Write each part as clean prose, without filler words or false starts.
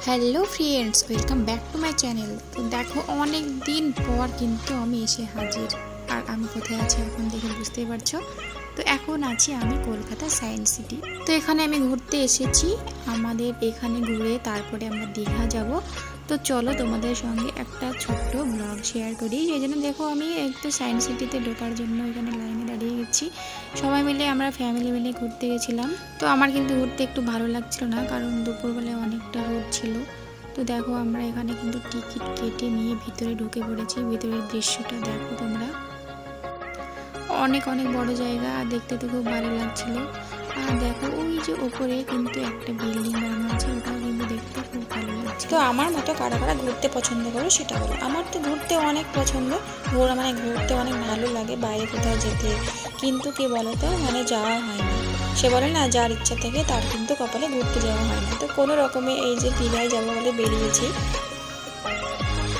Hello friends, welcome back to my channel. তো দেখো, অনেক দিন পর কিন্তু আমি এসে হাজির। আর আমি কোথায় আছি এখন দেখে বুঝতেই পারছো। তো এখন আছি আমি কলকাতা সায়েন্স সিটি। তো এখানে আমি ঘুরতে এসেছি। আমাদের এখানে ঘুরে তারপরে আমরা দীঘা যাব। তো চলো তোমাদের সঙ্গে একটা ছোট্ট ব্লগ শেয়ার করি। এই জন্য দেখো, আমি একটু সায়েন্স সিটিতে ঢোকার জন্য এখানে লাইনে দাঁড়িয়ে গেছি। সবাই মিলে আমরা ফ্যামিলি মিলে ঘুরতে গেছিলাম। তো আমার কিন্তু ঘুরতে একটু ভালো লাগছিল না, কারণ দুপুরবেলায় অনেকটা রোদ ছিল। তো দেখো, আমরা এখানে কিন্তু টিকিট কেটে নিয়ে ভিতরে ঢুকে পড়েছি। ভিতরের দৃশ্যটা দেখো তোমরা, অনেক অনেক বড় জায়গা, আর দেখতে তো খুব ভালো লাগছিল। আর দেখো, ওই যে ওপরে কিন্তু একটা বিল্ডিং বানানো আছে, ওটাও কিন্তু দেখতে খুব ভালো লাগছে। তো আমার মতো কারা কারা ঘুরতে পছন্দ করো সেটা বলো। আমার তো ঘুরতে অনেক পছন্দ, ঘুরতে অনেক ভালো লাগে বাইরে কোথাও যেতে। কিন্তু কি বলতো, যাওয়া হয় না। সে বলে না, যার ইচ্ছা থাকে তার কিন্তু কপালে ঘুরতে যাওয়া হয় না। তো কোনো রকমে এই যে দীঘায় যাবো বলে বেরিয়েছি।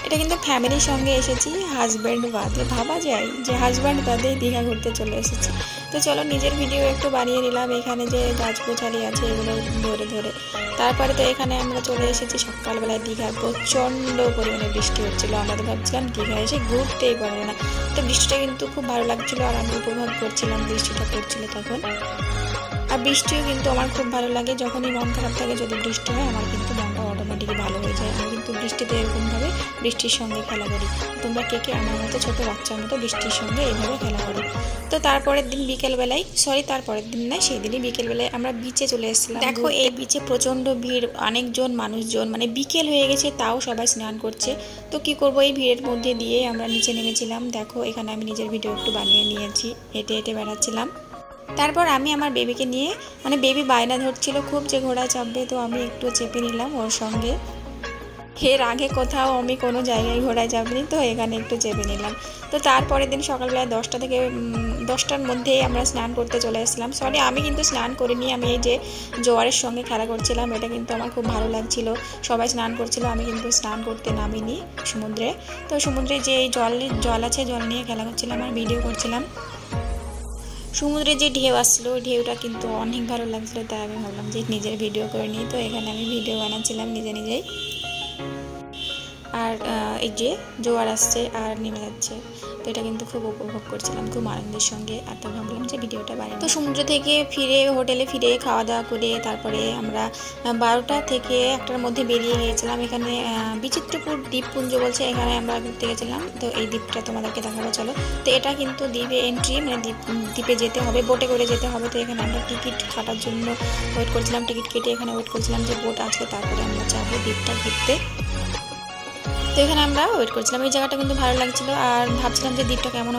এটা কিন্তু ফ্যামিলির সঙ্গে এসেছি, হাজব্যান্ড বাদে। ভাবা যায় যে হাজব্যান্ড বাদে দীঘা ঘুরতে চলে এসেছি। তো চলো, নিজের ভিডিও একটু বানিয়ে নিলাম। এখানে যে গাছ গোছালি আছে এগুলো ধরে ধরে। তারপরে তো এখানে আমরা চলে এসেছি সকালবেলায় দীঘা। প্রচণ্ড পরিমাণে বৃষ্টি হচ্ছিলো। আমরা তো ভাবছিলাম দীঘা এসে ঘুরতেই পারবো না। তো বৃষ্টিটা কিন্তু খুব ভালো লাগছিলো, আর আমি উপভোগ করছিলাম বৃষ্টিটা পড়ছিল তখন। আর বৃষ্টিও কিন্তু আমার খুব ভালো লাগে। যখনই মন খারাপ থাকে, যদি বৃষ্টি হয়, আমার কিন্তু মনটা অটোমেটিকই ভালো হয়ে যায়। আমি কিন্তু বৃষ্টিতে এরকমভাবে বৃষ্টির সঙ্গে খেলা করি। তোমরা কে কে আমার মতো ছোটো বাচ্চার মতো বৃষ্টির সঙ্গে এইভাবে খেলা করি। তো তারপরের দিন বিকেলবেলায়, তারপরের দিন নয়, সেই দিনই বিকেলবেলায় আমরা বিচে চলে এসেছিলাম। দেখো, এই বিচে প্রচণ্ড ভিড়, অনেকজন মানুষজন, বিকেল হয়ে গেছে তাও সবাই স্নান করছে। তো কি করব, এই ভিড়ের মধ্যে দিয়ে আমরা নিচে নেমেছিলাম। দেখো, এখানে আমি নিজের ভিডিও একটু বানিয়ে নিয়েছি, হেঁটে হেঁটে বেড়াচ্ছিলাম। তারপর আমি আমার বেবিকে নিয়ে, বেবি বায়না ধরছিল খুব যে ঘোড়ায় চাপবে, তো আমি একটু চেপে নিলাম ওর সঙ্গে। এর আগে কোথাও আমি কোনো জায়গায় ঘোড়ায় চাপিনি, তো এখানে একটু চেপে নিলাম। তো তারপরের দিন সকালবেলায় 10টার মধ্যেই আমরা স্নান করতে চলে এসেছিলাম। আমি কিন্তু স্নান করিনি, আমি এই যে জোয়ারের সঙ্গে খেলা করছিলাম। এটা কিন্তু আমার খুব ভালো লাগছিল। সবাই স্নান করছিল, আমি কিন্তু স্নান করতে নামিনি সমুদ্রে। তো সমুদ্রে যে জল আছে, জল নিয়ে খেলা করছিলাম আর ভিডিও করছিলাম। সমুদ্রে যে ঢেউ আসছিলো, ওই ঢেউটা কিন্তু অনেক ভালো লাগছিলো। তাই আমি ভাবলাম যে নিজের ভিডিও করে নিই। তো এখানে আমি ভিডিও বানাচ্ছিলাম নিজেই। আর এই যে জোয়ার আসছে আর নেমে যাচ্ছে, তো এটা কিন্তু খুব উপভোগ করছিলাম খুব আনন্দের সঙ্গে। আর তো ভাবলাম যে ভিডিওটা বানিয়ে। তো সমুদ্র থেকে হোটেলে ফিরে খাওয়া দাওয়া করে তারপরে আমরা 12টা থেকে 1টার মধ্যে বেরিয়ে গিয়েছিলাম। এখানে বিচিত্রপুর দ্বীপপুঞ্জ বলছে, এখানে আমরা ঘুরতে গেছিলাম। তো এই দ্বীপটা তোমাদেরকে দেখাবো চলো। তো এটা কিন্তু দ্বীপে এন্ট্রি, দ্বীপে যেতে হবে, বোটে করে যেতে হবে। তো এখানে আমরা টিকিট কাটার জন্য ওয়েট করছিলাম। টিকিট কেটে এখানে ওয়েট করছিলাম যে বোট আসলে তারপরে আমরা যাবো দ্বীপটা ঘুরতে। তো এখানে আমরা ওয়েট করছিলাম। এই জায়গাটা কিন্তু ভালো লাগছিল, আর ভাবছিলাম যে দ্বীপটা কেমন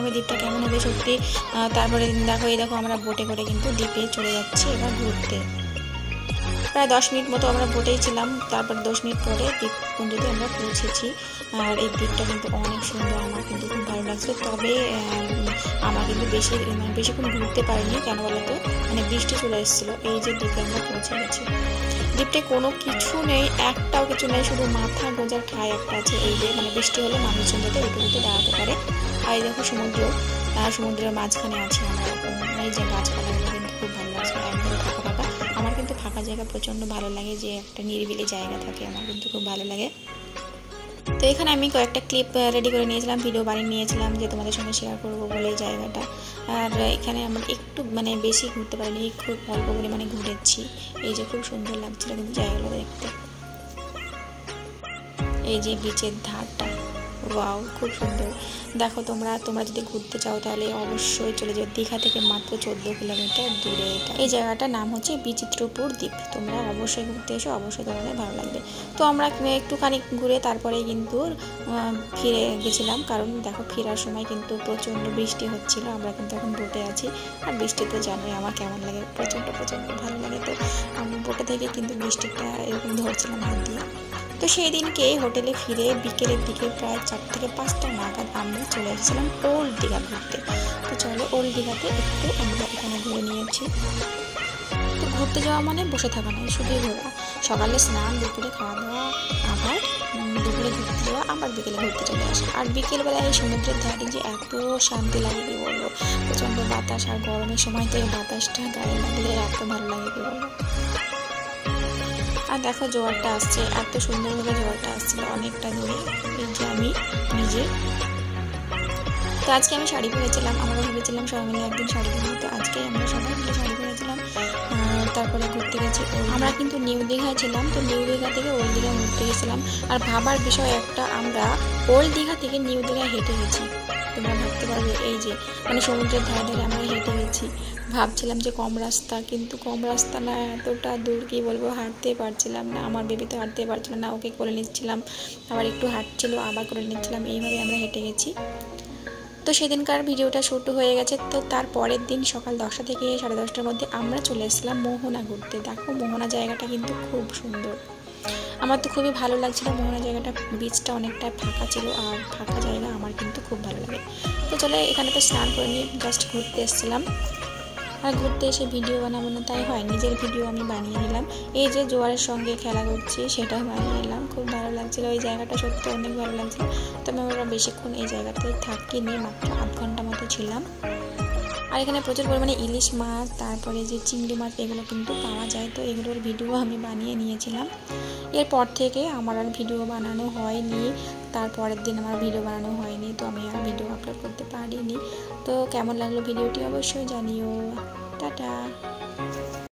হবে সত্যি। তারপরে দেখো আমরা বোটে করে কিন্তু দ্বীপে চলে যাচ্ছি এবার ঘুরতে। প্রায় 10 মিনিট মতো আমরা বোটেই ছিলাম। তারপর 10 মিনিট পরে দ্বীপপুঞ্জতে আমরা পৌঁছেছি। আর এই দ্বীপটা কিন্তু অনেক সুন্দর, আমার কিন্তু খুব ভালো লাগছিল। তবে আমার কিন্তু বেশিক্ষণ ঘুরতে পারিনি, কেন বলতো, বৃষ্টি চলে এসেছিলো। এই যে দ্বীপে আমরা পৌঁছে গেছি। দ্বীপটায় কোনো কিছু নেই, একটাও কিছু নেই, শুধু মাথা গোঁজার ঠাঁই একটা আছে। এই যে বৃষ্টি হলে মানুষজন যাতে উঠে দাঁড়াতে পারে। আর এই দেখো সমুদ্রের মাঝখানে আছে আমরা। এই যে গাছপালাগুলো কিন্তু খুব ভালো লাগছে, একদম ফাঁকা। আমার কিন্তু ফাঁকা জায়গা প্রচণ্ড ভালো লাগে, যে একটা নিরিবিলি জায়গা থাকে, আমার কিন্তু খুব ভালো লাগে। তো এখানে আমি কয়েকটা ক্লিপ রেডি করে নিয়েছিলাম, ভিডিও বানিয়ে নিয়েছিলাম, যে তোমাদের সঙ্গে শেয়ার করবো বলে এই জায়গাটা। আর এখানে আমরা একটু বেশি ঘুরতে পারিনি, খুব অল্প পরিমাণে ঘুরেছি। এই যে খুব সুন্দর লাগছিল কিন্তু জায়গাগুলো দেখতে। এই যে বিচের ধারটা, ওয়াও, খুব সুন্দর। দেখো, তোমরা যদি ঘুরতে চাও তাহলে অবশ্যই চলে যাও। দীঘা থেকে মাত্র 14 কিলোমিটার দূরে এটা। এই জায়গাটার নাম হচ্ছে বিচিত্রপুর দ্বীপ। তোমরা অবশ্যই ঘুরতে এসো, অবশ্যই তোমাদের ভালো লাগবে। তো আমরা একটুখানি ঘুরে তারপরে কিন্তু ফিরে গেছিলাম, কারণ দেখো ফেরার সময় কিন্তু প্রচণ্ড বৃষ্টি হচ্ছিল। আমরা কিন্তু এখন বোটে আছি, আর বৃষ্টিতে জানোই আমার কেমন লাগে, প্রচণ্ড ভালো লাগে। তো আমি বোটে থেকে কিন্তু বৃষ্টিটা এরকম ধরছিলাম হাত দিয়ে। তো সেই দিনকে হোটেলে ফিরে বিকেলের দিকে প্রায় 4 থেকে 5টা নাগাদ আমরা চলে এসেছিলাম ওল্ড দীঘা ঘুরতে। তো চলো, ওল্ড দীঘাতে একটু আমরা এখানে ঘুরে নিয়েছি। তো ঘুরতে যাওয়া বসে থাকা নয়, শুধুই ঘোরা। সকালে স্নান, দুপুরে খাওয়া দাওয়া, আবার দুপুরে ঘুরতে যাওয়া, আবার বিকেলে ঘুরতে চলে আসা। আর বিকেলবেলায় এই সমুদ্রের ধারে যে এত শান্তি লাগে কি বলবো। প্রচণ্ড বাতাস, আর গরমের সময় তো এই বাতাসটা গায়ে লাগলে এত ভালো লাগে কি বলবো। আর আর দেখো জোয়ারটা আসছে, এত সুন্দরভাবে জোয়ারটা আসছিল অনেকটা দূরে। এই যে আমি নিজে, তো আজকে আমি শাড়ি পরেছিলাম, আমরা ভেবেছিলাম সবাই মিলে একদিন শাড়ি পরবো, তো আজকে আমরা সবাই মিলে শাড়ি পরেছিলাম। তারপরে ঘুরতে গেছি, আমরা কিন্তু নিউ দীঘায় ছিলাম, তো নিউ দীঘা থেকে ওল্ড দীঘা ঘুরতে গেছিলাম। আর ভাবার বিষয় একটা, আমরা ওল্ড দীঘা থেকে নিউ দীঘায় হেঁটে গেছি। তোমরা ভাবতে পারবে এই যে মানে সমুদ্রের ধারে ধারে আমরা হেঁটে গেছি। ভাবছিলাম যে কম রাস্তা, কিন্তু কম রাস্তা না, এতটা দূর কী বলবো, হাঁটতে পারছিলাম না। আমার বেবি তো হাঁটতে পারছিল না, ওকে করে নিচ্ছিলাম, আবার একটু হাঁটছিল আবার করে নিচ্ছিলাম, এইভাবে আমরা হেঁটে গেছি। তো সেদিনকার ভিডিওটা শ্যুট হয়ে গেছে। তো তার পরের দিন সকাল 10টা থেকে 10:30টার মধ্যে আমরা চলে এসেছিলাম মোহনা ঘুরতে। দেখো মোহনা জায়গাটা কিন্তু খুব সুন্দর, আমার তো খুবই ভালো লাগছিলো মোহনা জায়গাটা। বিচটা অনেকটা ফাঁকা ছিল, আর ফাঁকা জায়গা আমার কিন্তু খুব ভালো লাগে। তো চলে এখানে তো স্নান করে নিয়ে জাস্ট ঘুরতে এসেছিলাম। আর ঘুরতে এসে ভিডিও বানাবো না তাই হয়, নিজের ভিডিও আমি বানিয়ে নিলাম। এই যে জোয়ারের সঙ্গে খেলা করছি সেটাও বানিয়ে নিলাম, খুব ভালো লাগছিলো। ওই জায়গাটা সত্যি অনেক ভালো লাগছিলো। তবে আমরা বেশিক্ষণ এই জায়গাতে থাকিনি, মাত্র 8 ঘন্টা মতো ছিলাম। আর এখানে প্রচুর পরিমাণে ইলিশ মাছ, তারপরে যে চিংড়ি মাছ, এগুলো কিন্তু পাওয়া যায়। তো এগুলোর ভিডিও আমি বানিয়ে নিয়েছিলাম। এরপর থেকে আমার আর ভিডিও বানানো হয়নি, তারপরের দিন আমার ভিডিও বানানো হয়নি, তো আমি আর ভিডিও আপলোড করতে পারিনি। তো কেমন লাগলো ভিডিওটি অবশ্যই জানিও। টাটা।